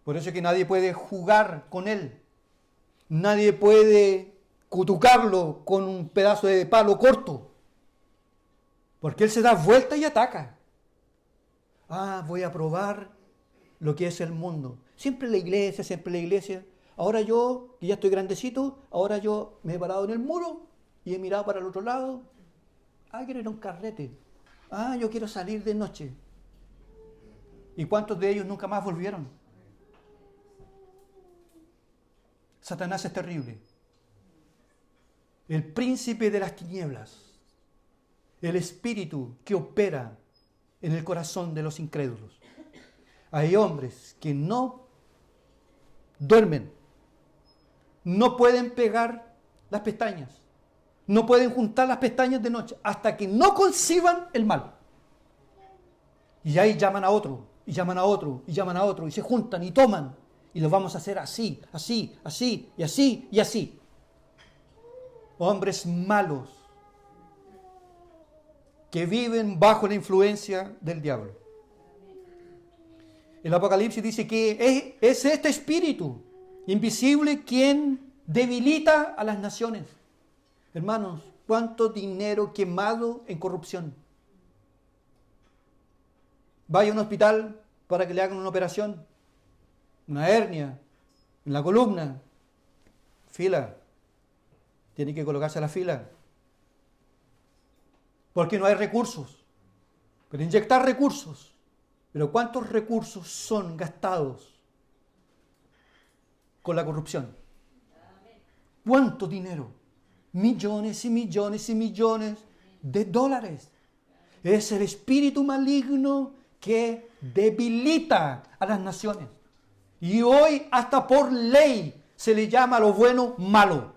Por eso es que nadie puede jugar con él, nadie puede cutucarlo con un pedazo de palo corto, porque él se da vuelta y ataca. Voy a probar lo que es el mundo. Siempre la iglesia. Ahora yo, que ya estoy grandecito, ahora yo me he parado en el muro y he mirado para el otro lado. Quiero ir a un carrete. Yo quiero salir de noche. ¿Y cuántos de ellos nunca más volvieron? Satanás es terrible. El príncipe de las tinieblas. El espíritu que opera en el corazón de los incrédulos. Hay hombres que no duermen, no pueden pegar las pestañas, no pueden juntar las pestañas de noche hasta que no conciban el mal. Y ahí llaman a otro, y llaman a otro, y llaman a otro, y se juntan y toman, y lo vamos a hacer así, así, así, y así, y así. Hombres malos que viven bajo la influencia del diablo. El Apocalipsis dice que es este espíritu invisible quien debilita a las naciones. Hermanos, ¿cuánto dinero quemado en corrupción? Vaya a un hospital para que le hagan una operación, una hernia en la columna, fila, tiene que colocarse a la fila, porque no hay recursos, pero inyectar recursos. Pero ¿cuántos recursos son gastados con la corrupción? ¿Cuánto dinero? Millones y millones y millones de dólares. Es el espíritu maligno que debilita a las naciones. Y hoy hasta por ley se le llama a lo bueno malo.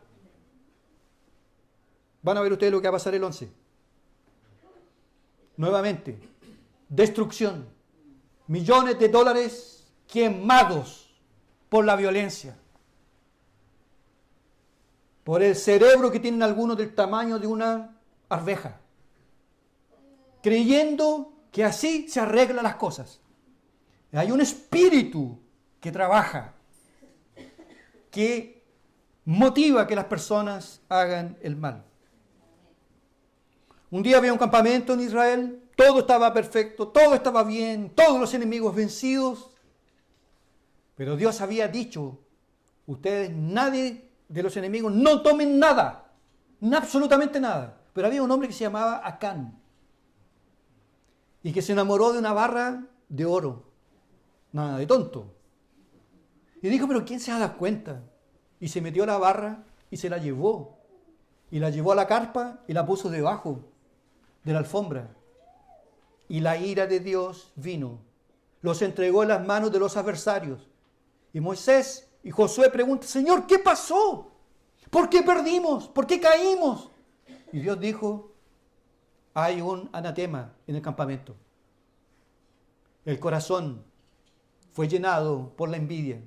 Van a ver ustedes lo que va a pasar el 11. Nuevamente, destrucción. Millones de dólares quemados por la violencia. Por el cerebro que tienen algunos del tamaño de una arveja. creyendo que así se arreglan las cosas. Hay un espíritu que trabaja, que motiva que las personas hagan el mal. Un día había un campamento en Israel, todo estaba perfecto, todo estaba bien, todos los enemigos vencidos, pero Dios había dicho, ustedes, nadie de los enemigos, no tomen nada, absolutamente nada. Pero había un hombre que se llamaba Acán y que se enamoró de una barra de oro, nada de tonto. Y dijo, pero ¿quién se va a dar cuenta? Y se metió a la barra y se la llevó. Y la llevó a la carpa y la puso debajo de la alfombra. Y la ira de Dios vino. Los entregó en las manos de los adversarios. Y Moisés y Josué preguntan, Señor, ¿qué pasó? ¿Por qué perdimos? ¿Por qué caímos? Y Dios dijo, hay un anatema en el campamento. El corazón fue llenado por la envidia.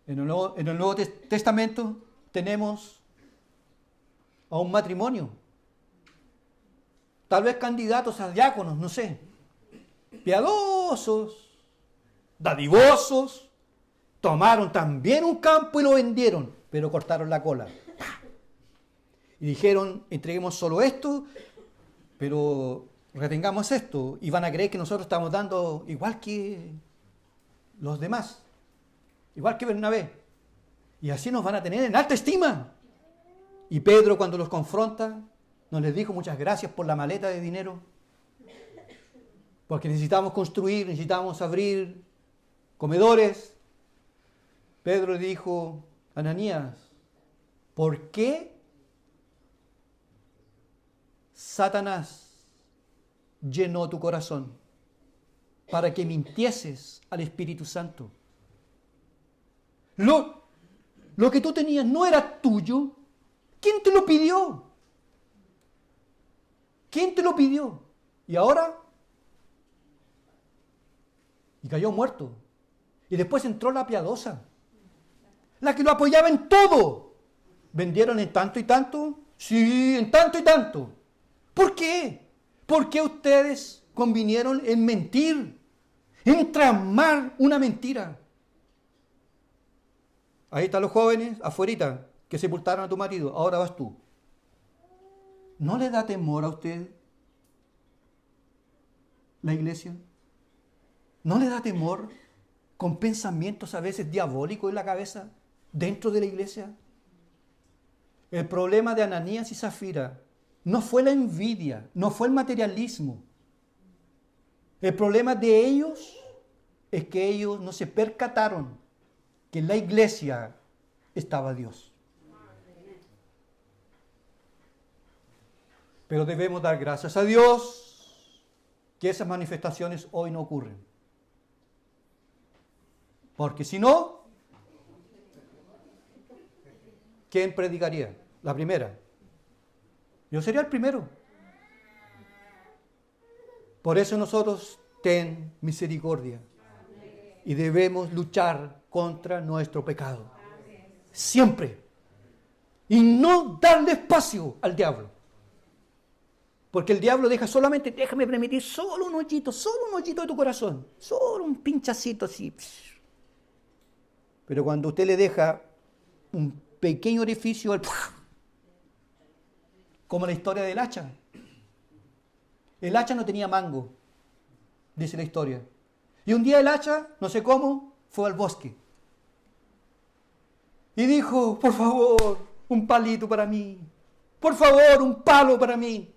En el Nuevo Testamento tenemos a un matrimonio, tal vez candidatos a diáconos, no sé, piadosos, dadivosos, tomaron también un campo y lo vendieron, pero cortaron la cola. Y dijeron, entreguemos solo esto, pero retengamos esto, y van a creer que nosotros estamos dando igual que los demás, igual que Bernabé. Y así nos van a tener en alta estima. Y Pedro, cuando los confronta, no les dijo muchas gracias por la maleta de dinero, porque necesitamos construir, necesitamos abrir comedores. Pedro le dijo, Ananías, ¿por qué Satanás llenó tu corazón para que mintieses al Espíritu Santo? Lo que tú tenías no era tuyo. ¿Quién te lo pidió? ¿Quién te lo pidió? Y ahora, y cayó muerto. Y después entró la piadosa, la que lo apoyaba en todo. ¿Vendieron en tanto y tanto? Sí, en tanto y tanto. ¿Por qué? ¿Por qué ustedes convinieron en mentir, en tramar una mentira? Ahí están los jóvenes afuerita que sepultaron a tu marido, ahora vas tú. ¿No le da temor a usted la iglesia? ¿No le da temor con pensamientos a veces diabólicos en la cabeza dentro de la iglesia? El problema de Ananías y Zafira no fue la envidia, no fue el materialismo. El problema de ellos es que ellos no se percataron que en la iglesia estaba Dios. Pero debemos dar gracias a Dios que esas manifestaciones hoy no ocurren. Porque si no, ¿quién predicaría? La primera. Yo sería el primero. Por eso nosotros ten misericordia. Y debemos luchar contra nuestro pecado. Siempre. Y no darle espacio al diablo. Porque el diablo deja solamente, déjame permitir solo un hoyito de tu corazón. Solo un pinchacito así. Pero cuando usted le deja un pequeño orificio, como la historia del hacha. El hacha no tenía mango, dice la historia. Y un día el hacha, no sé cómo, fue al bosque. Y dijo, por favor, un palito para mí. Por favor, un palo para mí.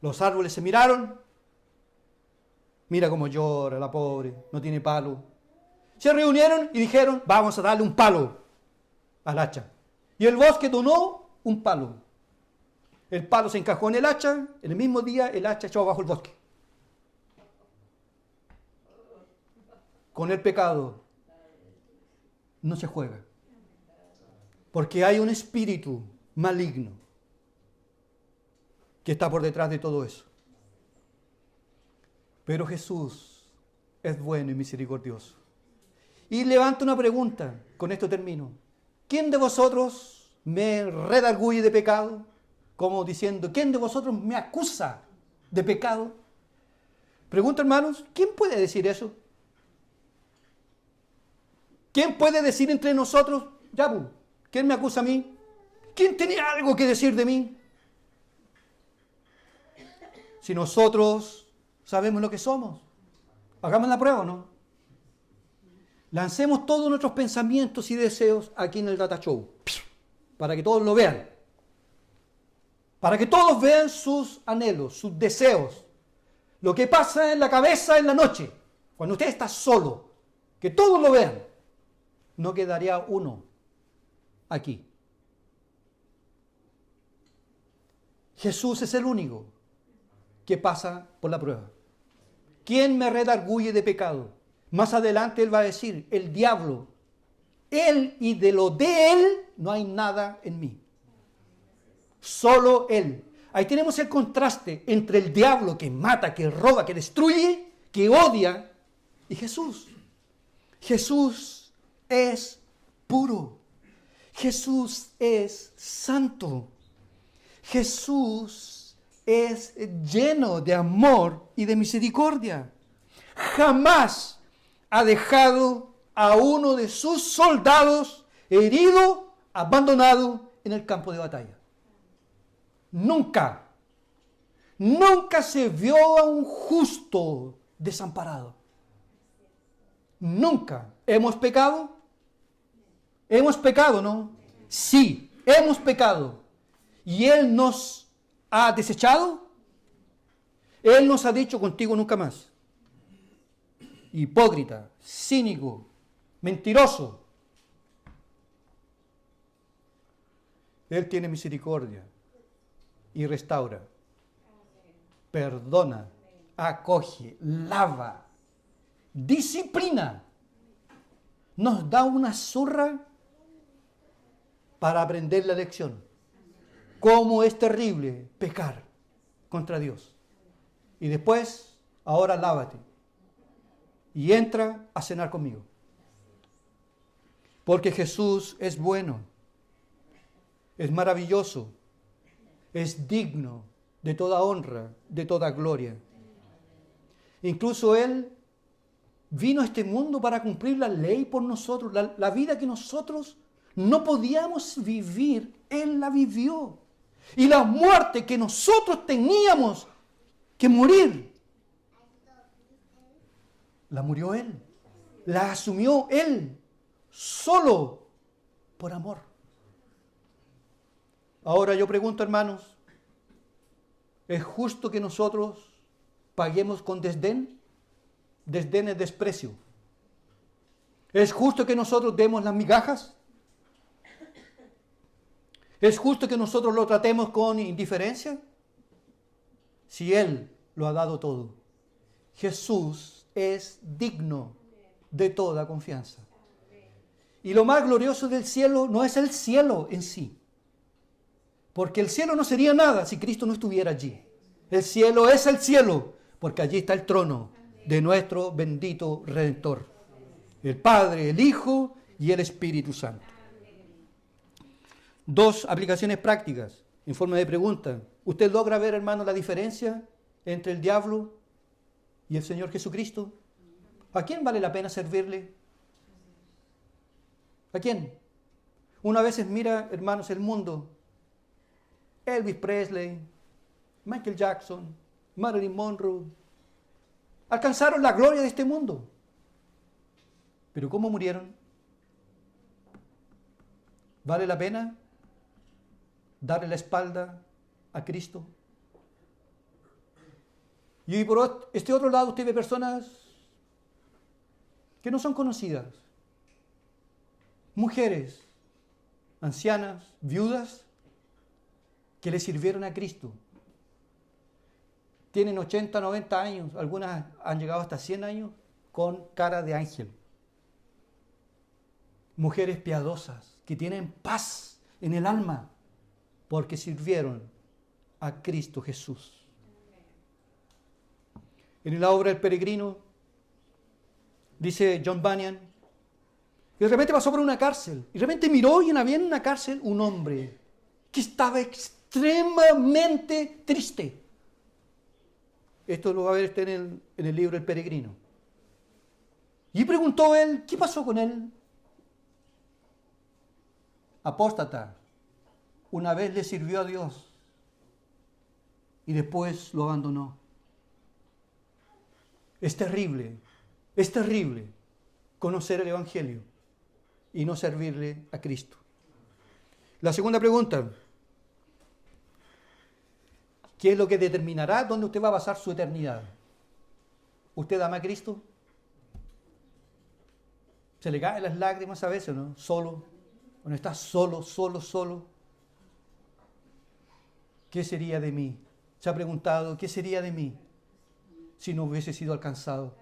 Los árboles se miraron. Mira cómo llora la pobre, no tiene palo. Se reunieron y dijeron, vamos a darle un palo al hacha. Y el bosque donó un palo. El palo se encajó en el hacha, el mismo día el hacha echó abajo el bosque. Con el pecado no se juega. Porque hay un espíritu maligno que está por detrás de todo eso. Pero Jesús es bueno y misericordioso. Y levanto una pregunta, con esto termino. ¿Quién de vosotros me redarguye de pecado? Como diciendo, ¿quién de vosotros me acusa de pecado. Pregunto, hermanos, ¿quién puede decir eso? ¿Quién puede decir entre nosotros, Yabu, quién me acusa a mí? ¿Quién tiene algo que decir de mí? Si nosotros sabemos lo que somos, hagamos la prueba, ¿no? Lancemos todos nuestros pensamientos y deseos aquí en el Data Show, para que todos lo vean. Para que todos vean sus anhelos, sus deseos. Lo que pasa en la cabeza en la noche, cuando usted está solo, que todos lo vean. No quedaría uno aquí. Jesús es el único que pasa por la prueba. ¿Quién me redarguye de pecado? Más adelante él va a decir, el diablo, él y de lo de él no hay nada en mí. Solo él. Ahí tenemos el contraste entre el diablo que mata, que roba, que destruye, que odia, y Jesús. Jesús es puro. Jesús es santo. Jesús es lleno de amor y de misericordia. Jamás ha dejado a uno de sus soldados herido, abandonado en el campo de batalla. Nunca, nunca se vio a un justo desamparado. Nunca. ¿Hemos pecado? ¿Hemos pecado, no? Sí, hemos pecado. ¿Y Él nos ha desechado? Él nos ha dicho contigo nunca más. Hipócrita, cínico, mentiroso. Él tiene misericordia y restaura, perdona, acoge, lava, disciplina. Nos da una zurra para aprender la lección. Cómo es terrible pecar contra Dios. Y después, ahora lávate y entra a cenar conmigo. Porque Jesús es bueno, es maravilloso, es digno de toda honra, de toda gloria. Incluso Él vino a este mundo para cumplir la ley por nosotros, la vida que nosotros no podíamos vivir, Él la vivió. Y la muerte que nosotros teníamos que morir, la murió Él, la asumió Él, solo por amor. Ahora yo pregunto, hermanos, ¿es justo que nosotros paguemos con desdén? Desdén es desprecio. ¿Es justo que nosotros demos las migajas? ¿Es justo que nosotros lo tratemos con indiferencia? Si Él lo ha dado todo. Jesús es digno de toda confianza. Y lo más glorioso del cielo no es el cielo en sí. Porque el cielo no sería nada si Cristo no estuviera allí. El cielo es el cielo, porque allí está el trono de nuestro bendito Redentor. El Padre, el Hijo y el Espíritu Santo. Dos aplicaciones prácticas en forma de pregunta. ¿Usted logra ver, hermano, la diferencia entre el diablo y el Señor Jesucristo? ¿A quién vale la pena servirle? ¿A quién? Una vez mira, hermanos, el mundo. Elvis Presley, Michael Jackson, Marilyn Monroe, alcanzaron la gloria de este mundo. ¿Pero cómo murieron? ¿Vale la pena darle la espalda a Cristo? Y por este otro lado usted ve personas que no son conocidas. Mujeres, ancianas, viudas, que le sirvieron a Cristo. Tienen 80, 90 años, algunas han llegado hasta 100 años con cara de ángel. Mujeres piadosas que tienen paz en el alma porque sirvieron a Cristo Jesús. En la obra El Peregrino dice John Bunyan, y de repente pasó por una cárcel, y de repente miró y había en una cárcel un hombre que estaba extremadamente triste. Esto lo va a ver usted en el libro El Peregrino. Y preguntó él, ¿qué pasó con él? Apóstata. Una vez le sirvió a Dios y después lo abandonó. Es terrible conocer el Evangelio y no servirle a Cristo. La segunda pregunta, ¿qué es lo que determinará dónde usted va a pasar su eternidad? ¿Usted ama a Cristo? Se le caen las lágrimas a veces, ¿no? Solo, cuando está solo. ¿Qué sería de mí? Se ha preguntado, ¿qué sería de mí si no hubiese sido alcanzado?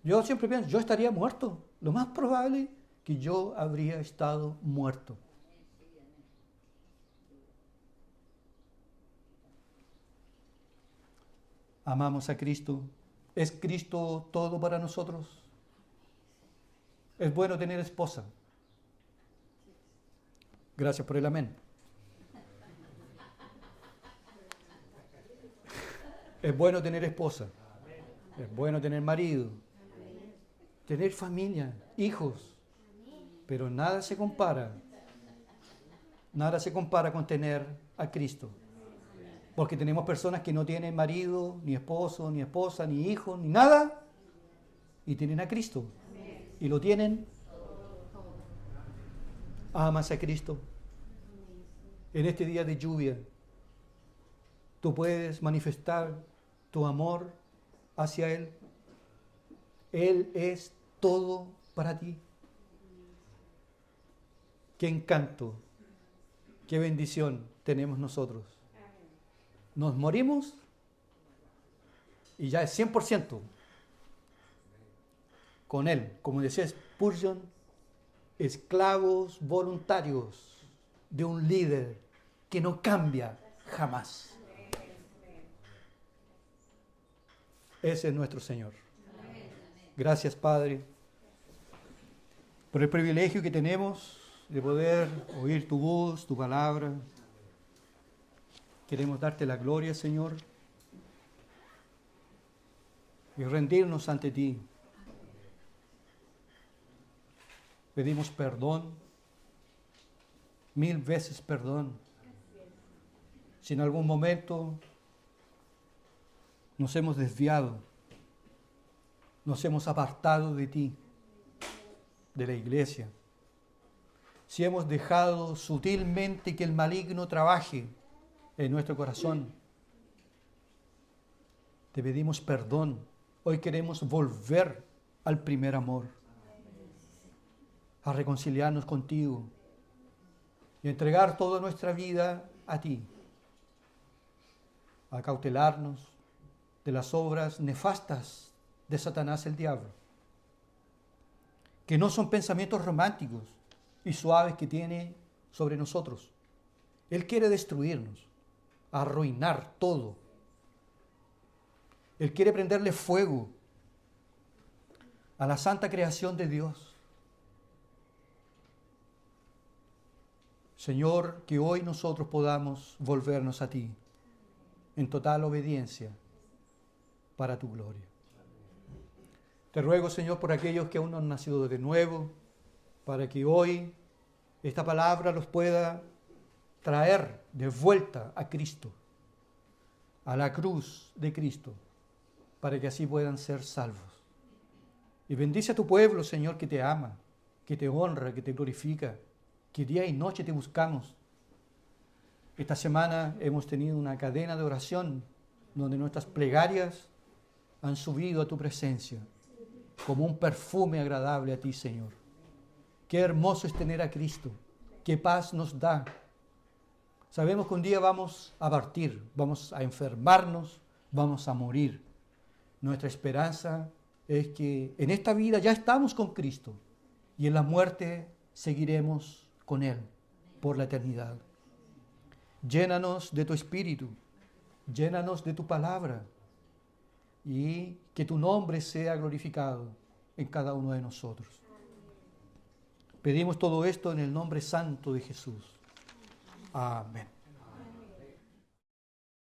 Yo siempre pienso, yo estaría muerto. Lo más probable que yo habría estado muerto. Amamos a Cristo. ¿Es Cristo todo para nosotros? Es bueno tener esposa. Gracias por el amén. Es bueno tener esposa. Es bueno tener marido. Tener familia, hijos. Pero nada se compara con tener a Cristo. Porque tenemos personas que no tienen marido, ni esposo, ni esposa, ni hijo, ni nada. Y tienen a Cristo. Y lo tienen. Amas a Cristo. En este día de lluvia, tú puedes manifestar tu amor hacia Él. Él es todo para ti. Qué encanto, qué bendición tenemos nosotros. Nos morimos y ya es 100% con Él. Como decía Spurgeon, esclavos voluntarios de un líder que no cambia jamás. Ese es nuestro Señor. Gracias, Padre, por el privilegio que tenemos de poder oír tu voz, tu palabra. Queremos darte la gloria, Señor, y rendirnos ante ti. Pedimos perdón, 1000 veces perdón. Si en algún momento nos hemos desviado, nos hemos apartado de ti, de la iglesia, si hemos dejado sutilmente que el maligno trabaje en nuestro corazón, te pedimos perdón. Hoy queremos volver al primer amor, a reconciliarnos contigo y entregar toda nuestra vida a ti, a cautelarnos de las obras nefastas de Satanás el diablo, que no son pensamientos románticos y suaves que tiene sobre nosotros. Él quiere destruirnos, arruinar todo. Él quiere prenderle fuego a la santa creación de Dios. Señor, que hoy nosotros podamos volvernos a ti en total obediencia para tu gloria. Te ruego, Señor, por aquellos que aún no han nacido de nuevo, para que hoy esta palabra los pueda traer de vuelta a Cristo, a la cruz de Cristo, para que así puedan ser salvos. Y bendice a tu pueblo, Señor, que te ama, que te honra, que te glorifica, que día y noche te buscamos. Esta semana hemos tenido una cadena de oración donde nuestras plegarias han subido a tu presencia como un perfume agradable a ti, Señor. Qué hermoso es tener a Cristo, qué paz nos da. Sabemos que un día vamos a partir, vamos a enfermarnos, vamos a morir. Nuestra esperanza es que en esta vida ya estamos con Cristo y en la muerte seguiremos con Él por la eternidad. Llénanos de tu Espíritu, llénanos de tu palabra y que tu nombre sea glorificado en cada uno de nosotros. Pedimos todo esto en el nombre santo de Jesús. Amén.